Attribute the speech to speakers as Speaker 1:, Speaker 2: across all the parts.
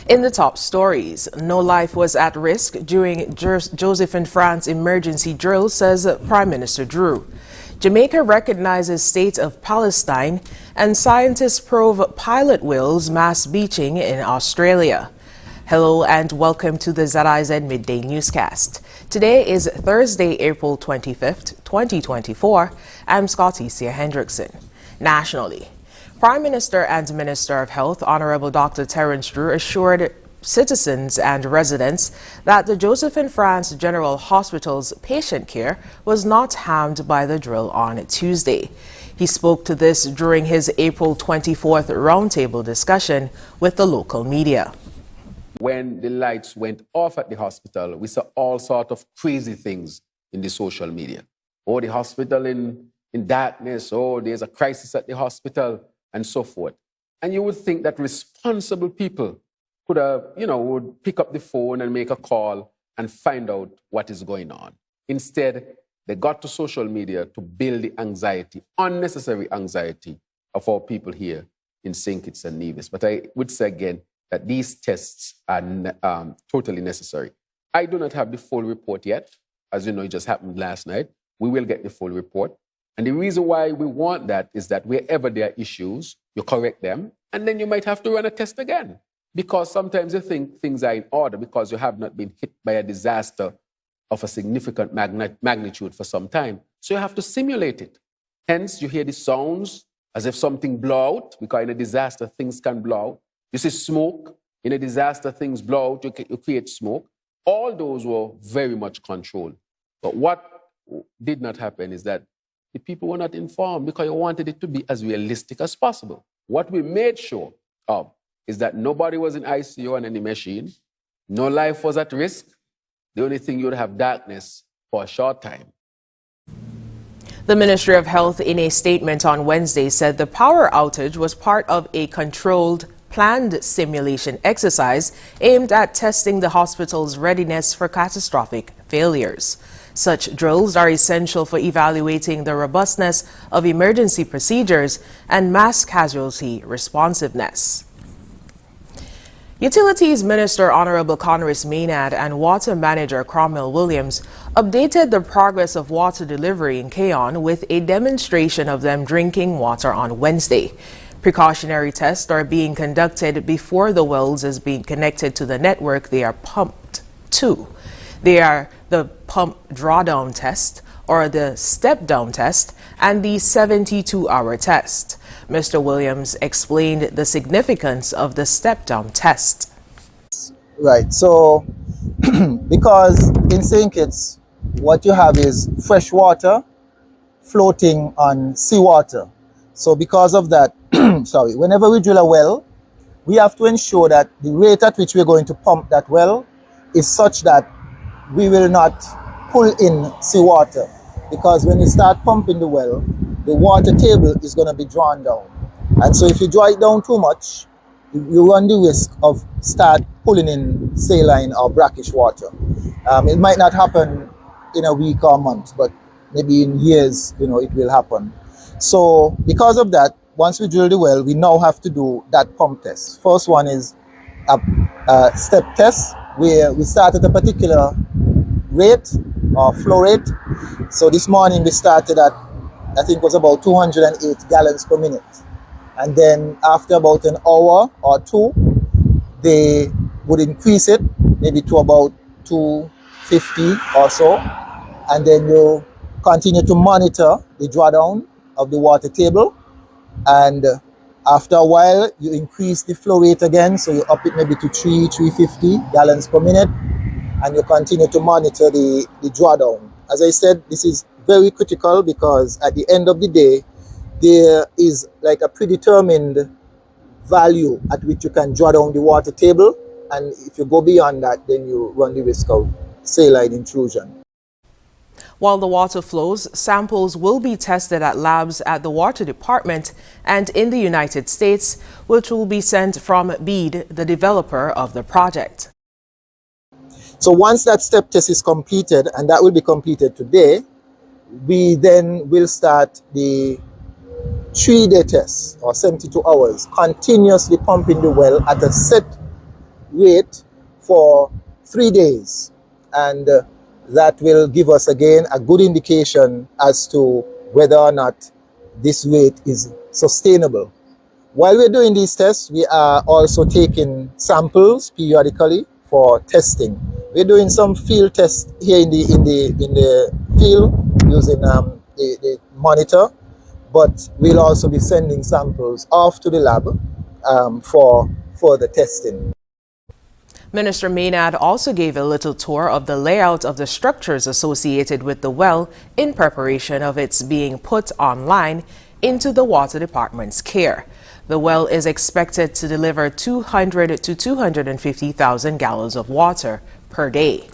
Speaker 1: In the top stories, no life was at risk during Joseph and France emergency drill, says Prime Minister Drew. Jamaica recognizes state of Palestine, and scientists probe pilot whales mass beaching in Australia. Hello and welcome to the ZIZ Midday Newscast. Today is Thursday, April 25th, 2024. I'm Scotty Hendrickson. Nationally, Prime Minister and Minister of Health, Honorable Dr. Terence Drew, assured citizens and residents that the Joseph and France General Hospital's patient care was not harmed by the drill on Tuesday. He spoke to this during his April 24th roundtable discussion with the local media.
Speaker 2: When the lights went off at the hospital, we saw all sorts of crazy things in the social media. Oh, the hospital in darkness. Oh, there's a crisis at the hospital, and so forth. And you would think that responsible people could have, would pick up the phone and make a call and find out what is going on. Instead, they got to social media to build the anxiety, unnecessary anxiety of our people here in St. Kitts and Nevis. But I would say again that these tests are totally necessary. I do not have the full report yet. As you know, it just happened last night. We will get the full report. And the reason why we want that is that wherever there are issues, you correct them, and then you might have to run a test again. Because sometimes you think things are in order because you have not been hit by a disaster of a significant magnitude for some time. So you have to simulate it. Hence, you hear the sounds as if something blow out, because in a disaster, things can blow out. You see smoke. In a disaster, things blow out, you create smoke. All those were very much controlled. But what did not happen is that the people were not informed because you wanted it to be as realistic as possible. What we made sure of is that nobody was in ICU on any machine. No life was at risk. The only thing you would have darkness for a short time.
Speaker 1: The Ministry of Health, in a statement on Wednesday, said the power outage was part of a controlled, planned simulation exercise aimed at testing the hospital's readiness for catastrophic failures. Such drills are essential for evaluating the robustness of emergency procedures and mass casualty responsiveness. Utilities Minister Honorable Conris Maynard and Water Manager Cromwell Williams updated the progress of water delivery in Cayon with a demonstration of them drinking water on Wednesday. Precautionary tests are being conducted before the wells is being connected to the network they are pumped to. They are the pump drawdown test, or the step-down test, and the 72-hour test. Mr. Williams explained the significance of the step-down test.
Speaker 3: Right, so because in St. Kitts, what you have is fresh water floating on seawater. So because of that, whenever we drill a well, we have to ensure that the rate at which we're going to pump that well is such that we will not pull in seawater, because when you start pumping the well, the water table is going to be drawn down. And so if you draw it down too much, you run the risk of start pulling in saline or brackish water. It might not happen in a week or a month, but maybe in years, it will happen. So because of that, once we drill the well, we now have to do that pump test. First one is a step test, where we start at a particular rate or flow rate. So this morning we started at, I think it was about 208 gallons per minute. And then after about an hour or two, they would increase it maybe to about 250 or so. And then you continue to monitor the drawdown of the water table. And after a while, you increase the flow rate again. So you up it maybe to 350 gallons per minute. And you continue to monitor the drawdown. As I said, this is very critical because at the end of the day, there is like a predetermined value at which you can draw down the water table. And if you go beyond that, then you run the risk of saline intrusion.
Speaker 1: While the water flows, samples will be tested at labs at the Water Department and in the United States, which will be sent from BEAD, the developer of the project.
Speaker 3: So once that step test is completed, and that will be completed today, we then will start the 3-day test, or 72 hours, continuously pumping the well at a set wait for 3 days, and that will give us again a good indication as to whether or not this wait is sustainable. While we're doing these tests, we are also taking samples periodically for testing. We're doing some field tests here in the field using the monitor, but we'll also be sending samples off to the lab for further testing.
Speaker 1: Minister Maynard also gave a little tour of the layout of the structures associated with the well in preparation of its being put online into the Water Department's care. The well is expected to deliver 200 to 250,000 gallons of water per day.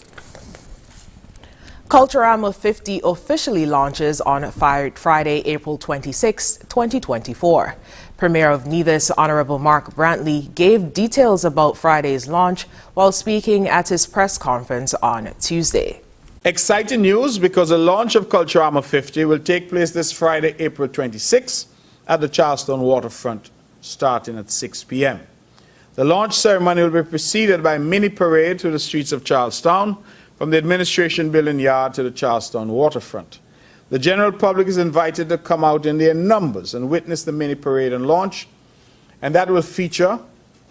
Speaker 1: Culturama 50 officially launches on Friday, April 26, 2024. Premier of Nevis, Honorable Mark Brantley, gave details about Friday's launch while speaking at his press conference on Tuesday.
Speaker 4: Exciting news, because the launch of Culturama 50 will take place this Friday, April 26, at the Charlestown waterfront, starting at 6 p.m. The launch ceremony will be preceded by a mini parade through the streets of Charlestown, from the administration building yard to the Charlestown waterfront. The general public is invited to come out in their numbers and witness the mini parade and launch, and that will feature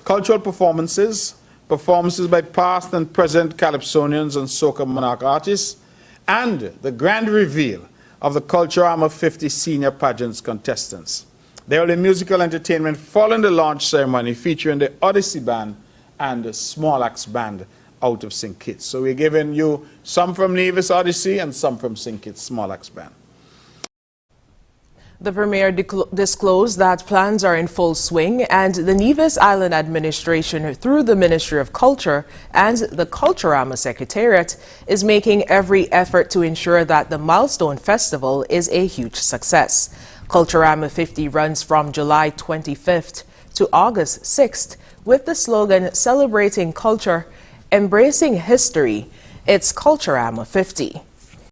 Speaker 4: cultural performances, performances by past and present Calypsonians and Soca Monarch artists, and the grand reveal of the Culturama 50 senior pageants contestants. There will be musical entertainment following the launch ceremony featuring the Odyssey Band and the Small Axe Band out of St. Kitts. So we're giving you some from Nevis Odyssey and some from St. Kitts Small Axe Band.
Speaker 1: The Premier disclosed that plans are in full swing, and the Nevis Island Administration, through the Ministry of Culture and the Culturama Secretariat, is making every effort to ensure that the Milestone Festival is a huge success. Culturama 50 runs from July 25th to August 6th with the slogan celebrating culture, embracing history. It's Culturama 50.